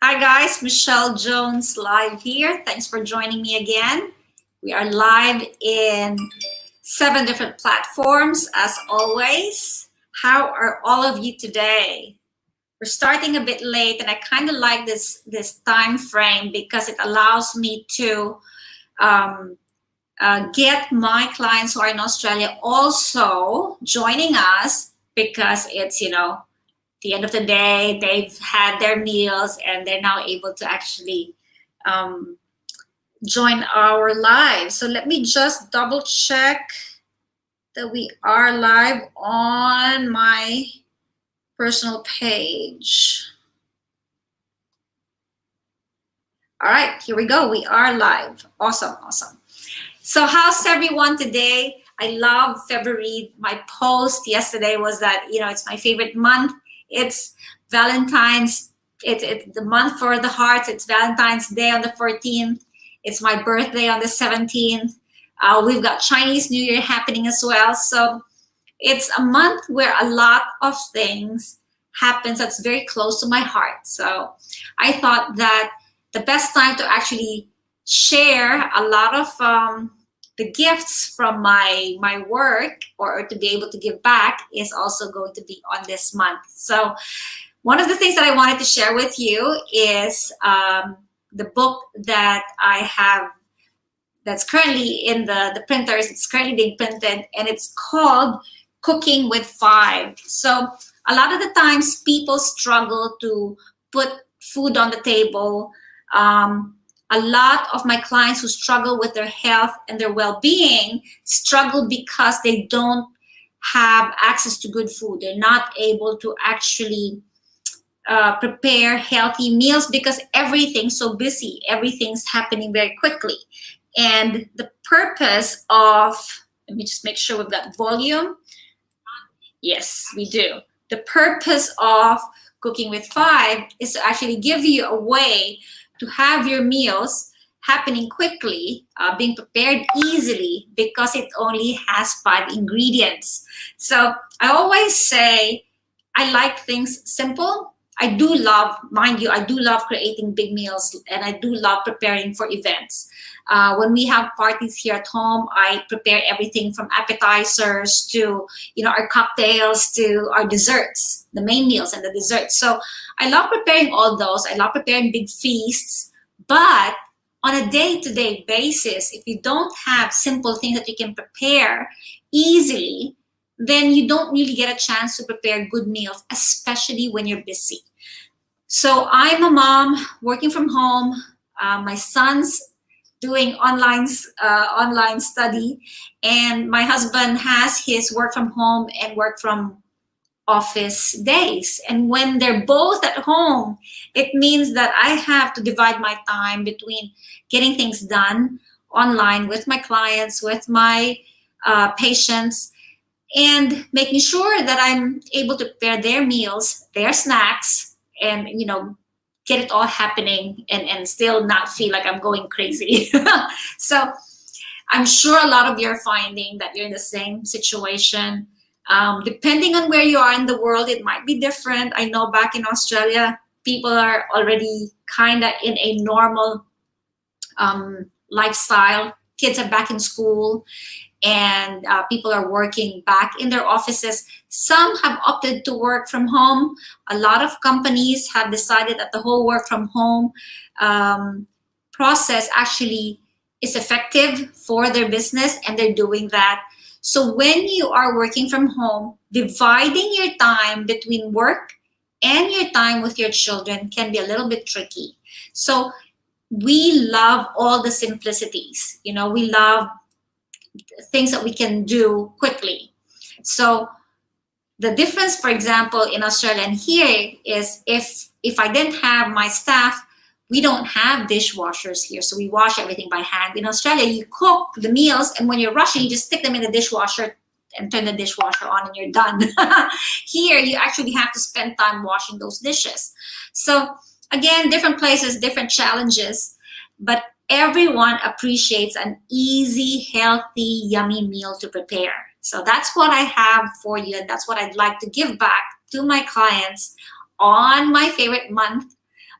Hi guys, Michelle Jones live here. Thanks for joining me again. We are live in 7 different platforms as always. How are all of you today? We're starting a bit late and I kind of like this time frame because it allows me to um, get my clients who are in Australia also joining us because it's, the end of the day, they've had their meals and they're now able to actually um, join our live. So let me just double check that we are live on my personal page. All right, here we go. We are live. Awesome, awesome. So how's everyone today? I love February. My post yesterday was that, it's my favorite month. It's Valentine's. It's the month for the hearts. It's Valentine's Day on the 14th. It's my birthday on the 17th. We've got Chinese New Year happening as well. So it's a month where a lot of things happens that's very close to my heart. So I thought that the best time to actually share a lot of the gifts from my work or to be able to give back is also going to be on this month. So one of the things that I wanted to share with you is the book that I have that's currently in the printers. It's currently being printed and it's called Cooking with Five. So a lot of the times people struggle to put food on the table. A lot of my clients who struggle with their health and their well-being struggle because they don't have access to good food. They're not able to actually prepare healthy meals because everything's so busy. Everything's happening very quickly. And the purpose of, let me just make sure we've got volume. Yes, we do. The purpose of Cooking with Five is to actually give you a way to have your meals happening quickly, being prepared easily because it only has 5 ingredients. So I always say I like things simple. I do love, mind you, I do love creating big meals and I do love preparing for events. When we have parties here at home, I prepare everything from appetizers to, our cocktails to our desserts, the main meals and the desserts. So I love preparing all those. I love preparing big feasts, but on a day-to-day basis, if you don't have simple things that you can prepare easily, then you don't really get a chance to prepare good meals, especially when you're busy. So I'm a mom working from home. My son's doing online study, and my husband has his work from home and work from office days. And when they're both at home, it means that I have to divide my time between getting things done online with my clients, with my patients, and making sure that I'm able to prepare their meals, their snacks, and get it all happening and still not feel like I'm going crazy. So I'm sure a lot of you are finding that you're in the same situation. Depending on where you are in the world, it might be different. I know back in Australia, people are already kind of in a normal lifestyle. Kids are back in school and people are working back in their offices. Some have opted to work from home. A lot of companies have decided that the whole work from home process actually is effective for their business, and they're doing that. So when you are working from home, dividing your time between work and your time with your children can be a little bit tricky. So we love all the simplicities. We love things that we can do quickly. So the difference, for example, in Australia and here is if I didn't have my staff, we don't have dishwashers here, so we wash everything by hand. In Australia, you cook the meals, and when you're rushing, you just stick them in the dishwasher and turn the dishwasher on and you're done. Here, you actually have to spend time washing those dishes. So again, different places, different challenges, but everyone appreciates an easy, healthy, yummy meal to prepare. So that's what I have for you, and that's what I'd like to give back to my clients on my favorite month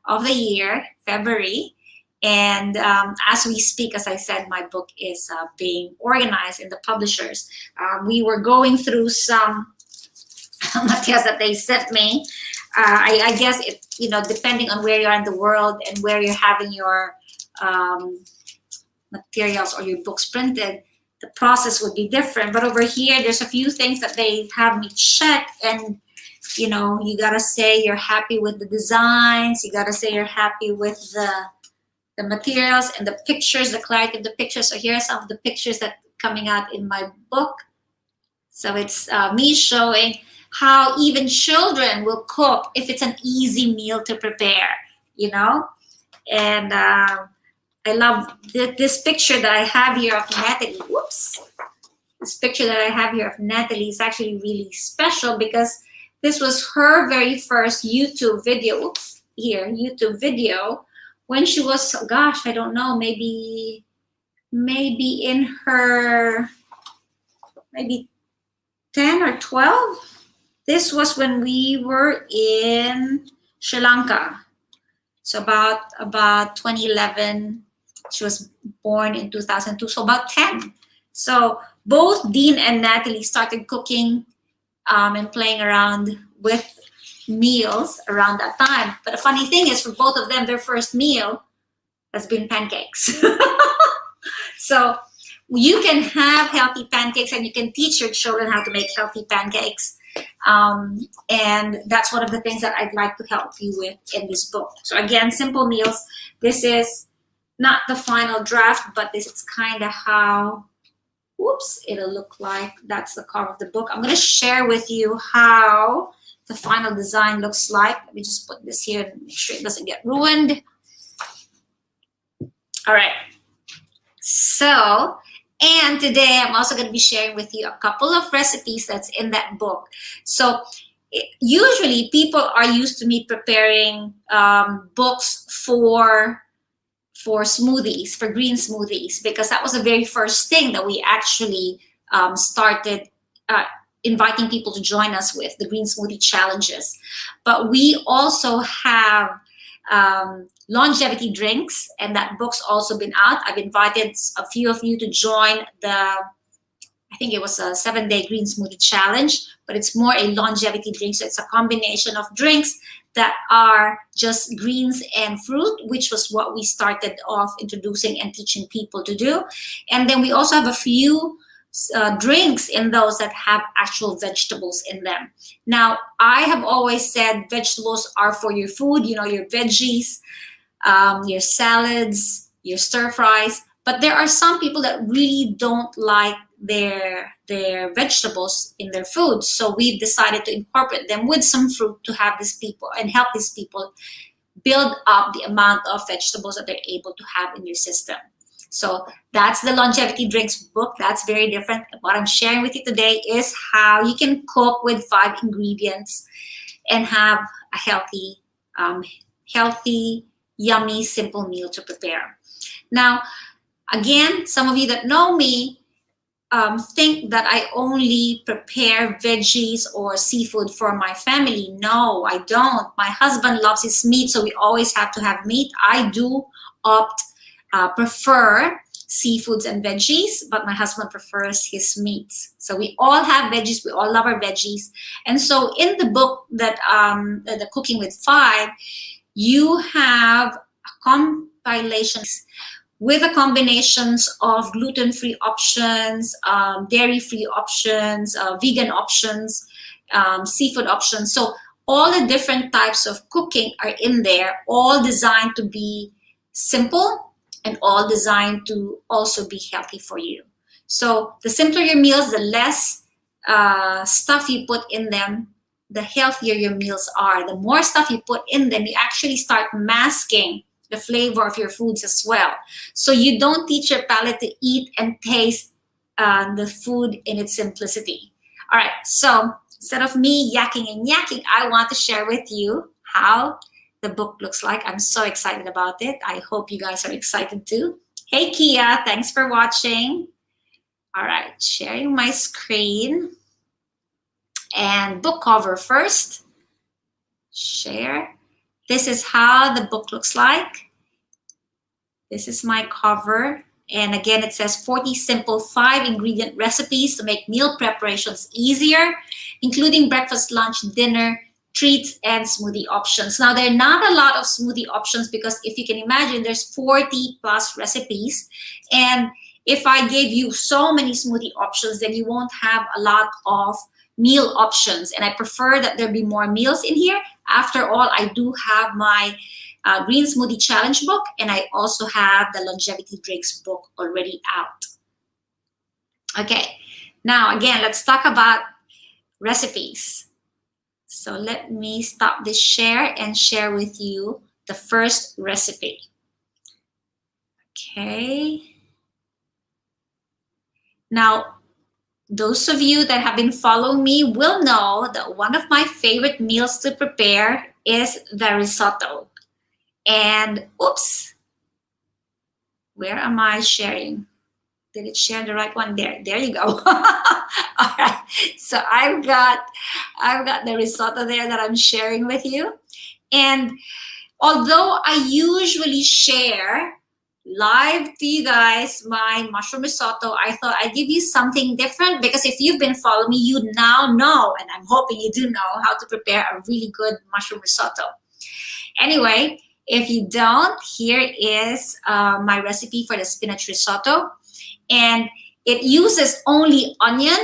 of the year, February. And as we speak, as I said, my book is being organized in the publishers. We were going through some materials that they sent me. I guess it, depending on where you are in the world and where you're having your materials or your books printed, the process would be different. But over here, there's a few things that they have me check, and you gotta say you're happy with the designs. You gotta say you're happy with the materials and the pictures, the clarity of the pictures. So here are some of the pictures that coming out in my book. So it's me showing how even children will cook if it's an easy meal to prepare, And I love this picture that I have here of Natalie. Whoops. This picture that I have here of Natalie is actually really special because this was her very first YouTube video. Oops, here, YouTube video when she was, gosh, I don't know, maybe in her, maybe 10 or 12. This was when we were in Sri Lanka. So about 2011. She was born in 2002, so about 10. So both Dean and Natalie started cooking and playing around with meals around that time. But the funny thing is, for both of them, their first meal has been pancakes. So you can have healthy pancakes and you can teach your children how to make healthy pancakes. And that's one of the things that I'd like to help you with in this book. So again, simple meals. This is not the final draft, but this is kind of how, whoops, it'll look like. That's the cover of the book. I'm going to share with you how the final design looks like. Let me just put this here and make sure it doesn't get ruined. All right. So, and today I'm also going to be sharing with you a couple of recipes that's in that book. So usually people are used to me preparing books for smoothies, for green smoothies, because that was the very first thing that we actually started inviting people to join us with, the green smoothie challenges. But we also have longevity drinks, and that book's also been out. I've invited a few of you to join I think it was a 7-day green smoothie challenge, but it's more a longevity drink. So it's a combination of drinks that are just greens and fruit, which was what we started off introducing and teaching people to do. And then we also have a few drinks in those that have actual vegetables in them. Now, I have always said vegetables are for your food, your veggies, your salads, your stir fries. But there are some people that really don't like their vegetables in their food. So we've decided to incorporate them with some fruit to have these people and help these people build up the amount of vegetables that they're able to have in your system. So that's the longevity drinks book. That's very different. What I'm sharing with you today is how you can cook with 5 ingredients and have a healthy, yummy, simple meal to prepare. Now, again, some of you that know me think that I only prepare veggies or seafood for my family. No, I don't. My husband loves his meat, so we always have to have meat. I do prefer seafoods and veggies, but my husband prefers his meats. So we all have veggies. We all love our veggies. And so in the book that the Cooking with 5, you have a compilation with the combinations of gluten-free options, dairy-free options, vegan options, seafood options. So all the different types of cooking are in there, all designed to be simple and all designed to also be healthy for you. So the simpler your meals, the less stuff you put in them, the healthier your meals are. The more stuff you put in them, you actually start masking the flavor of your foods as well. So you don't teach your palate to eat and taste the food in its simplicity. All right, so instead of me yakking and yakking, I want to share with you how the book looks like. I'm so excited about it. I hope you guys are excited too. Hey Kia, thanks for watching. All right, sharing my screen. And book cover first. Share. This is how the book looks like. This is my cover. And again, it says 40 simple 5-ingredient recipes to make meal preparations easier, including breakfast, lunch, dinner, treats, and smoothie options. Now, there are not a lot of smoothie options because if you can imagine, there's 40 plus recipes. And if I gave you so many smoothie options, then you won't have a lot of meal options. And I prefer that there be more meals in here. After all, I do have my Green Smoothie Challenge book, and I also have the Longevity Drinks book already out. Okay, now again, let's talk about recipes. So let me stop this share and share with you the first recipe. Okay. Now, those of you that have been following me will know that one of my favorite meals to prepare is the risotto. And oops, where am I sharing? Did it share the right one? There you go. All right, so I've got the risotto there that I'm sharing with you. And although I usually share live to you guys my mushroom risotto, I thought I'd give you something different, because if you've been following me, you now know, and I'm hoping you do know, how to prepare a really good mushroom risotto. Anyway, if you don't, here is my recipe for the spinach risotto. And it uses only onion,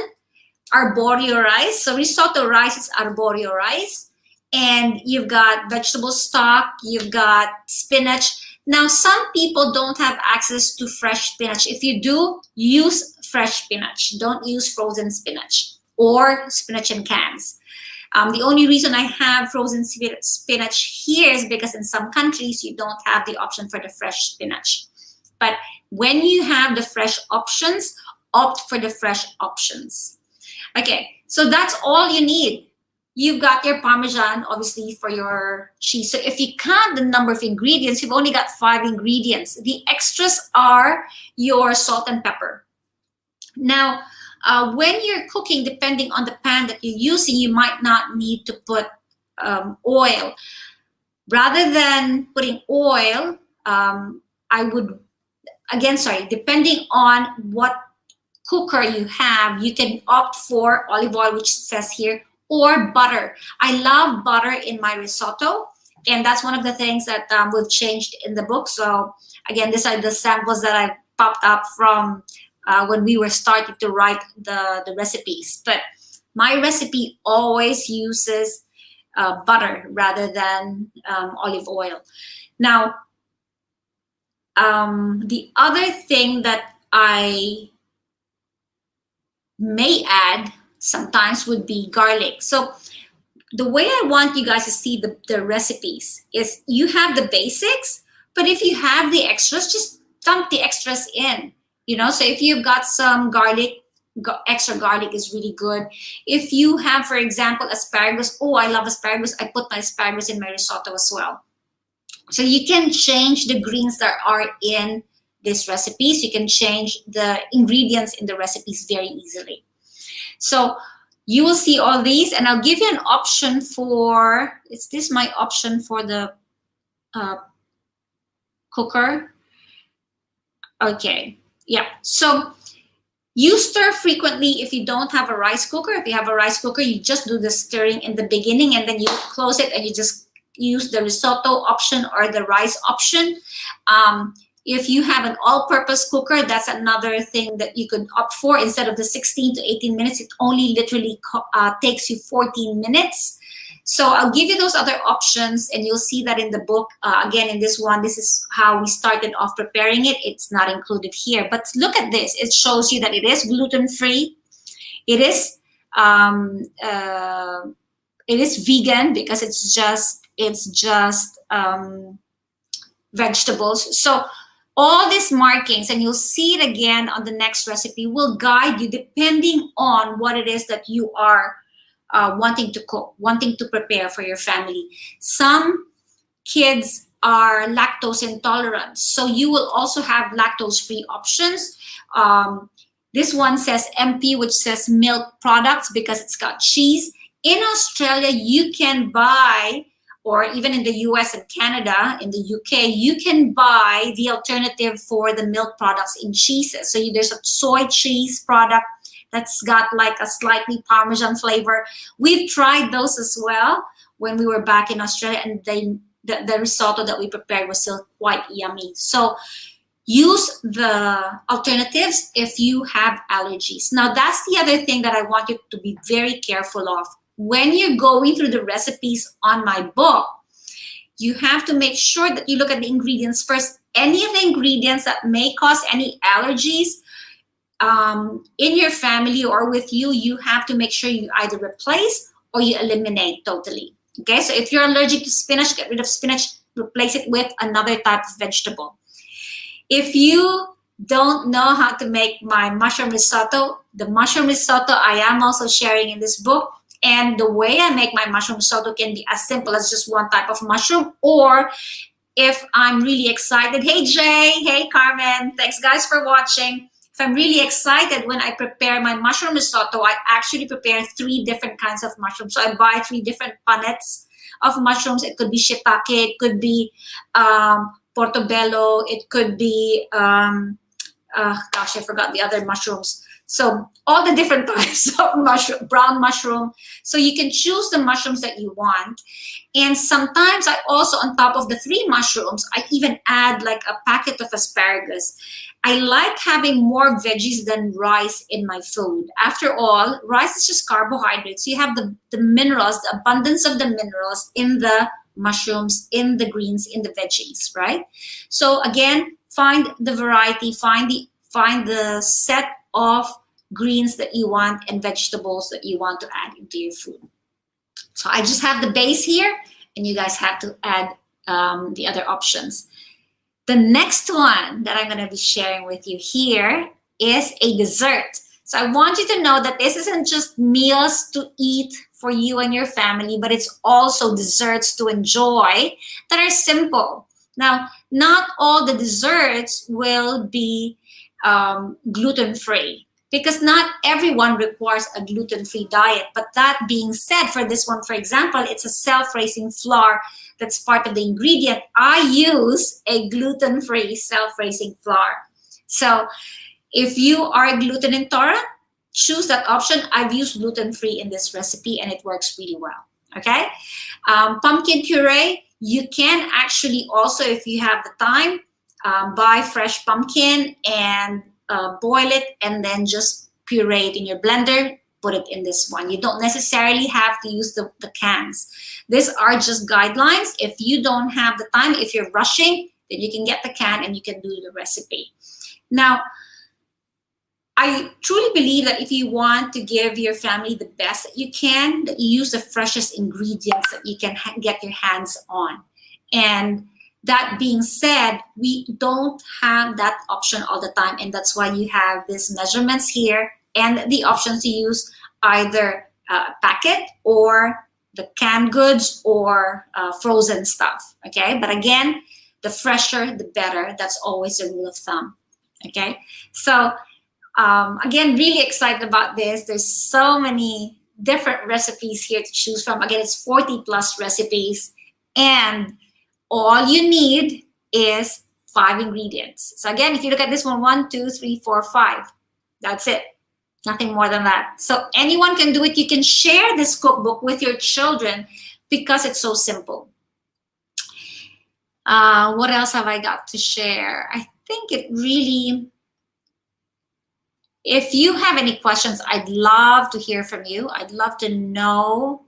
arborio rice. So risotto rice is arborio rice. And you've got vegetable stock, you've got spinach. Now, some people don't have access to fresh spinach. If you do, use fresh spinach. Don't use frozen spinach or spinach in cans. The only reason I have frozen spinach here is because in some countries you don't have the option for the fresh spinach. But when you have the fresh options, opt for the fresh options. Okay, so that's all you need. You've got your Parmesan, obviously, for your cheese. So if you count the number of ingredients, you've only got 5 ingredients. The extras are your salt and pepper. Now, when you're cooking, depending on the pan that you're using, you might not need to put oil. Rather than putting oil, I would, again, sorry, depending on what cooker you have, you can opt for olive oil, which says here, or butter. I love butter in my risotto, and that's one of the things that we've changed in the book. So again, these are the samples that I popped up from when we were starting to write the recipes. But my recipe always uses butter rather than olive oil. Now, the other thing that I may add sometimes would be garlic. So the way I want you guys to see the recipes is you have the basics, but if you have the extras, just dump the extras in. You know, so if you've got some garlic, extra garlic is really good. If you have, for example, asparagus, oh, I love asparagus, I put my asparagus in my risotto as well. So you can change the greens that are in this recipe. So you can change the ingredients in the recipes very easily. So you will see all these, and I'll give you an option for, is this my option for the cooker? Okay, yeah. So you stir frequently if you don't have a rice cooker. If you have a rice cooker, you just do the stirring in the beginning, and then you close it and you just use the risotto option or the rice option. If you have an all-purpose cooker, that's another thing that you could opt for. Instead of the 16 to 18 minutes, it only literally takes you 14 minutes. So I'll give you those other options, and you'll see that in the book. Again, in this one, this is how we started off preparing it. It's not included here, but look at this. It shows you that it is gluten-free. It is vegan because it's just vegetables. So all these markings, and you'll see it again on the next recipe, will guide you depending on what it is that you are wanting to cook, wanting to prepare for your family. Some kids are lactose intolerant, so you will also have lactose-free options. This one says MP, which says milk products because it's got cheese. In Australia, you can buy or even in the US and Canada, in the UK, you can buy the alternative for the milk products in cheeses. So there's a soy cheese product that's got like a slightly Parmesan flavor. We've tried those as well when we were back in Australia, and the risotto that we prepared was still quite yummy. So use the alternatives if you have allergies. Now, that's the other thing that I want you to be very careful of. When you're going through the recipes on my book, you have to make sure that you look at the ingredients first. Any of the ingredients that may cause any allergies in your family or with you, you have to make sure you either replace or you eliminate totally. Okay, so if you're allergic to spinach, get rid of spinach, replace it with another type of vegetable. If you don't know how to make my mushroom risotto, the mushroom risotto I am also sharing in this book. And the way I make my mushroom risotto can be as simple as just one type of mushroom, or if I'm really excited, hey Jay, hey Carmen, thanks guys for watching. If I'm really excited when I prepare my mushroom risotto, I actually prepare 3 different kinds of mushrooms. So I buy 3 different punnets of mushrooms. It could be shiitake, it could be portobello, it could be, gosh, I forgot the other mushrooms. So all the different types of mushroom, brown mushroom. So you can choose the mushrooms that you want. And sometimes I also, on top of the 3 mushrooms, I even add like a packet of asparagus. I like having more veggies than rice in my food. After all, rice is just carbohydrates. So you have the minerals, the abundance of the minerals in the mushrooms, in the greens, in the veggies, right? So again, find the variety, find the set of greens that you want and vegetables that you want to add into your food. So I just have the base here, and you guys have to add the other options. The next one that I'm going to be sharing with you here is a dessert. So I want you to know that this isn't just meals to eat for you and your family, but it's also desserts to enjoy that are simple. Now, not all the desserts will be gluten-free, because not everyone requires a gluten-free diet. But that being said, for this one, for example, it's a self-raising flour that's part of the ingredient. I use a gluten-free self-raising flour. So if you are gluten intolerant, choose that option. I've used gluten-free in this recipe and it works really well, okay? Pumpkin puree, you can actually also, if you have the time, buy fresh pumpkin and boil it and then just puree it in your blender, put it in this one. You don't necessarily have to use the cans. These are just guidelines. If you don't have the time, if you're rushing, then you can get the can and you can do the recipe. Now, I truly believe that if you want to give your family the best that you can, that you use the freshest ingredients that you can get your hands on. And that being said, we don't have that option all the time, and that's why you have these measurements here and the options to use either a packet or the canned goods or frozen stuff, okay? But again, the fresher, the better. That's always a rule of thumb, okay? So again, really excited about this. There's so many different recipes here to choose from. Again, it's 40 plus recipes, and all you need is 5 ingredients. So again, if you look at this one, 1, 2, 3, 4, 5. That's it. Nothing more than that. So anyone can do it. You can share this cookbook with your children because it's so simple. What else have I got to share? I think it really... If you have any questions, I'd love to hear from you. I'd love to know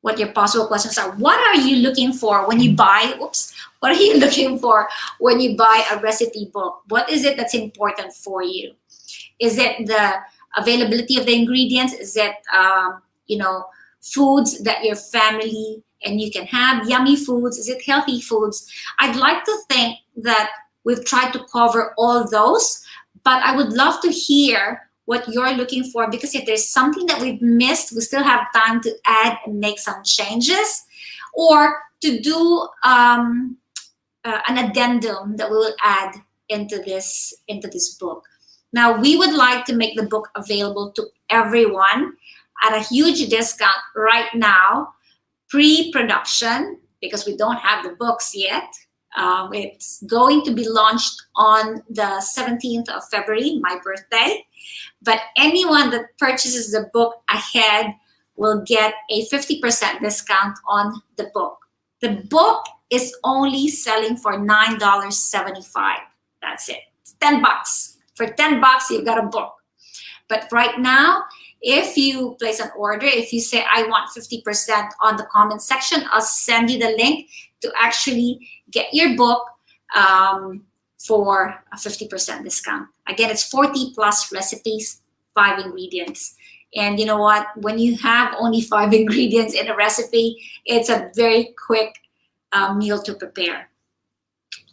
what your possible questions are. What are you looking for when you buy, what are you looking for when you buy a recipe book? What is it that's important for you? Is it the availability of the ingredients? Is it, foods that your family and you can have, yummy foods? Is it healthy foods? I'd like to think that we've tried to cover all those, but I would love to hear what you're looking for, because if there's something that we've missed, we still have time to add and make some changes, or to do an addendum that we will add into this book. Now, we would like to make the book available to everyone at a huge discount right now. pre-production because we don't have the books yet. It's going to be launched on the 17th of February, my birthday. But anyone that purchases the book ahead will get a 50% discount on the book. The book is only selling for $9.75. That's it. It's $10. For $10, you've got a book. But right now, if you place an order, if you say, I want 50% on the comment section, I'll send you the link to actually get your book for a 50% discount. Again, it's 40 plus recipes, 5 ingredients. And you know what? When you have only 5 ingredients in a recipe, it's a very quick meal to prepare.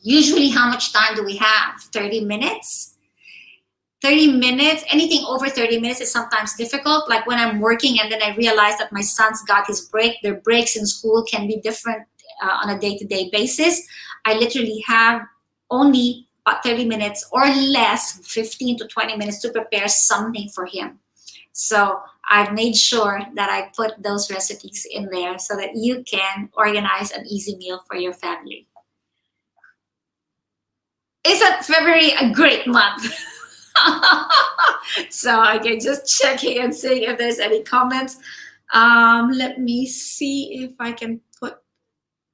Usually, how much time do we have? 30 minutes? 30 minutes, anything over 30 minutes is sometimes difficult. Like when I'm working and then I realize that my son's got his break, their breaks in school can be different on a day-to-day basis. I literally have only about 30 minutes or less, 15 to 20 minutes to prepare something for him. So I've made sure that I put those recipes in there so that you can organize an easy meal for your family. Isn't February a great month? So I can just check here and see if there's any comments. Let me see if I can put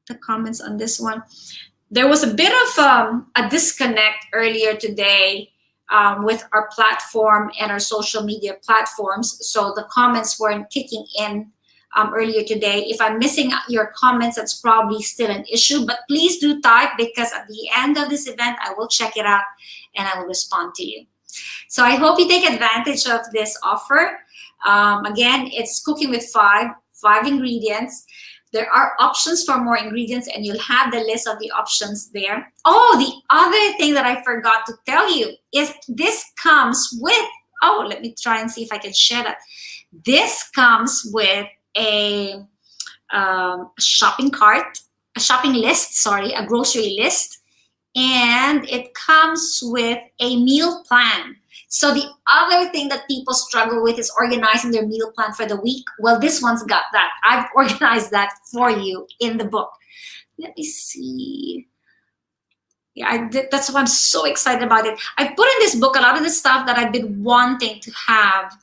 the comments on this one. There was a bit of a disconnect earlier today with our platform and our social media platforms. So the comments weren't kicking in earlier today. If I'm missing your comments, that's probably still an issue, but please do type because at the end of this event, I will check it out and I will respond to you. So I hope you take advantage of this offer. Again, it's cooking with five ingredients. There are options for more ingredients and you'll have the list of the options there. Oh, the other thing that I forgot to tell you is this comes with, oh, let me try and see if I can share that. This comes with a shopping list, a grocery list. And it comes with a meal plan. So the other thing that people struggle with is organizing their meal plan for the week. Well, this one's got that. I've organized that for you in the book. Let me see. Yeah, that's why I'm so excited about it. I put in this book a lot of the stuff that I've been wanting to have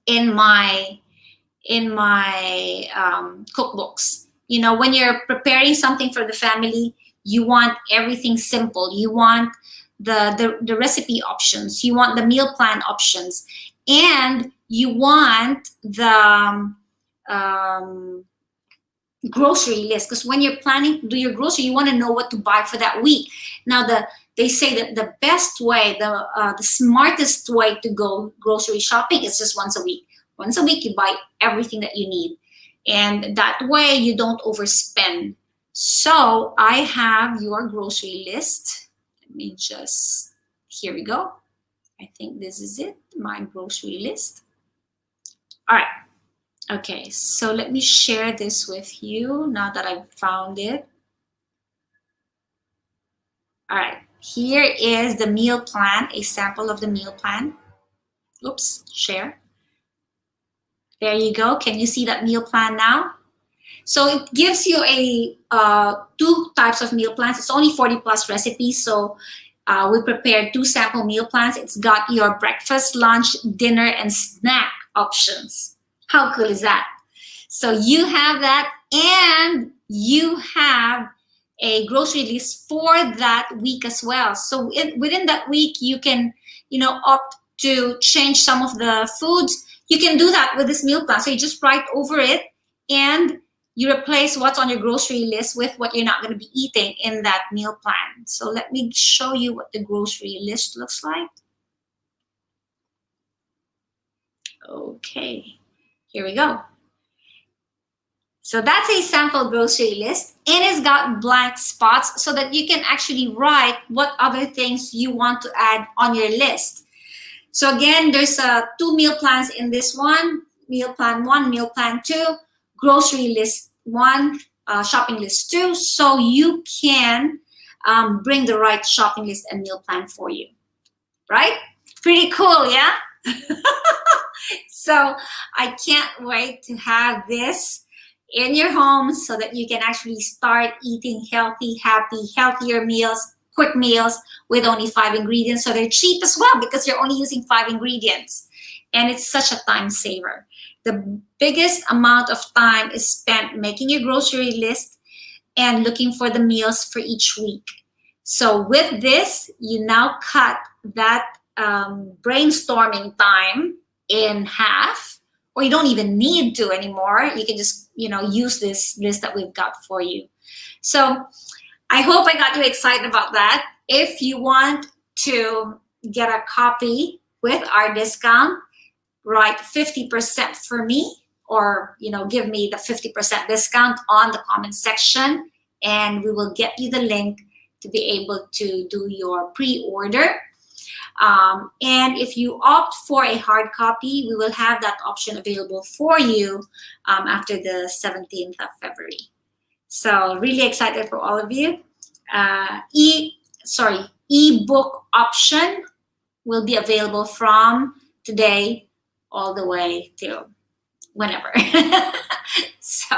in my cookbooks. You know, when you're preparing something for the family, you want everything simple. You want the recipe options. You want the meal plan options. And you want the grocery list. Because when you're planning to do your grocery, you want to know what to buy for that week. Now, they say that the best way, the smartest way to go grocery shopping is just once a week. Once a week, you buy everything that you need. And that way, you don't overspend. So I have your grocery list. Let me just, here we go. I think this is it, my grocery list. All right. Okay, so let me share this with you now that I've found it. All right, here is the meal plan, a sample of the meal plan. Oops, share. There you go. Can you see that meal plan now? So it gives you two types of meal plans. It's only 40 plus recipes. So we prepared 2 sample meal plans. It's got your breakfast, lunch, dinner, and snack options. How cool is that? So you have that, and you have a grocery list for that week as well. So within that week, you can, opt to change some of the foods. You can do that with this meal plan. So you just write over it and you replace what's on your grocery list with what you're not going to be eating in that meal plan. So let me show you what the grocery list looks like. Okay, here we go. So that's a sample grocery list, and it's got blank spots so that you can actually write what other things you want to add on your list. So again, there's 2 meal plans in this one. Meal plan 1, meal plan 2, grocery list 1, shopping list 2. So you can bring the right shopping list and meal plan for you, right? Pretty cool, yeah? So I can't wait to have this in your home so that you can actually start eating healthy, happy, healthier meals, quick meals with only 5 ingredients. So they're cheap as well because you're only using 5 ingredients. And it's such a time saver. The biggest amount of time is spent making your grocery list and looking for the meals for each week. So with this, you now cut that brainstorming time in half, or you don't even need to anymore. You can just, use this list that we've got for you. So I hope I got you excited about that. If you want to get a copy with our discount, write 50% for me, or give me the 50% discount on the comment section, and we will get you the link to be able to do your pre-order. And if you opt for a hard copy, we will have that option available for you after the 17th of February. So really excited for all of you. Ebook option will be available from today all the way to whenever. So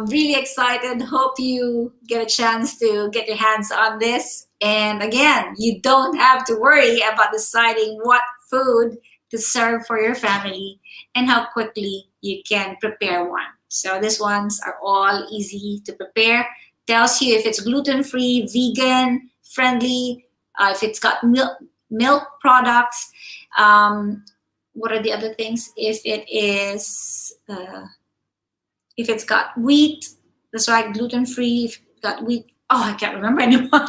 really excited. Hope you get a chance to get your hands on this. And again, you don't have to worry about deciding what food to serve for your family and how quickly you can prepare one. So these ones are all easy to prepare. Tells you if it's gluten-free, vegan, friendly, if it's got milk products. What are the other things? If it's got wheat, that's right, gluten-free. If it's got wheat, I can't remember anymore.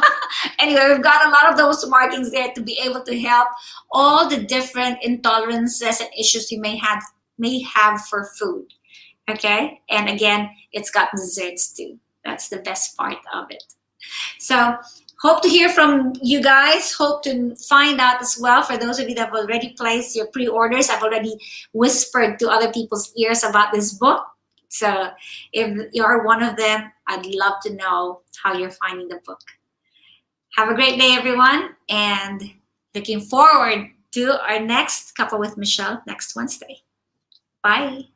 Anyway, we've got a lot of those markings there to be able to help all the different intolerances and issues you may have for food. Okay, and again, it's got desserts too. That's the best part of it. So hope to hear from you guys. Hope to find out as well for those of you that have already placed your pre-orders. I've already whispered to other people's ears about this book. So if you're one of them, I'd love to know how you're finding the book. Have a great day, everyone, and looking forward to our next Cuppa with Michelle next Wednesday. Bye.